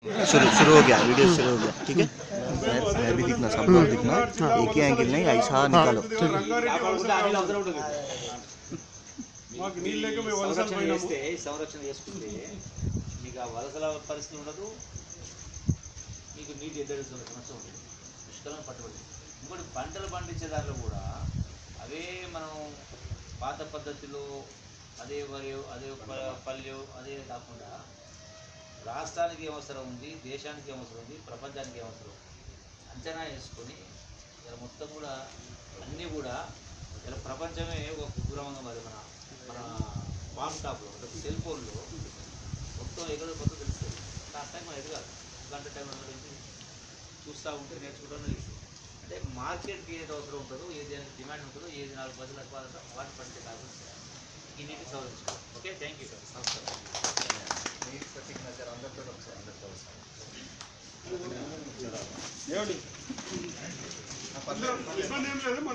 शुरू हो गया, वीडियो शुरू हो गया। ठीक है, मैं भी दिखना, सब लोग दिखना, एक ही एंगल नहीं, ऐसा निकालो। సంరక్షణ చేసుకుంటే మీకు ఆ వలసల పరిస్థితి ఉండదు, మీకు నీటి ఎద్దడి సమస్య ఉంటుంది, పుష్కలం పట్టుబడి. ఇంకోటి పంటలు పండించే దాంట్లో కూడా అవే మనం పాత పద్ధతిలో అదే వరి, అదే పల్లె, అదే కాకుండా రాష్ట్రానికి ఏం అవసరం ఉంది, దేశానికి ఏం అవసరం ఉంది, ప్రపంచానికి ఏం అవసరం అంచనా వేసుకొని ఇలా మొత్తం కూడా అన్నీ కూడా ఇలా ప్రపంచమే ఒక కుగ్రామంగా మరి మన వామ్ టాప్లో అంటే సెల్ ఫోన్లో మొత్తం ఎక్కడ మొత్తం తెలుస్తుంది. లాస్ట్ టైం మనం ఎదగాలి, గంట టైం చూస్తూ ఉంటే నేర్చుకుంటూ అంటే మార్కెట్కి ఏది అవసరం ఉంటుందో, ఏది డిమాండ్ ఉంటుందో, ఏది 4 బదులు అవ్వాలంటే వాటి పంటే కాదు ఈ నీటి సవరించుకోవాలి. Okay, thank you sir. నమస్కారం. నీటి సచిక్ నజర్ అందరితో ఒకసారి అందరితో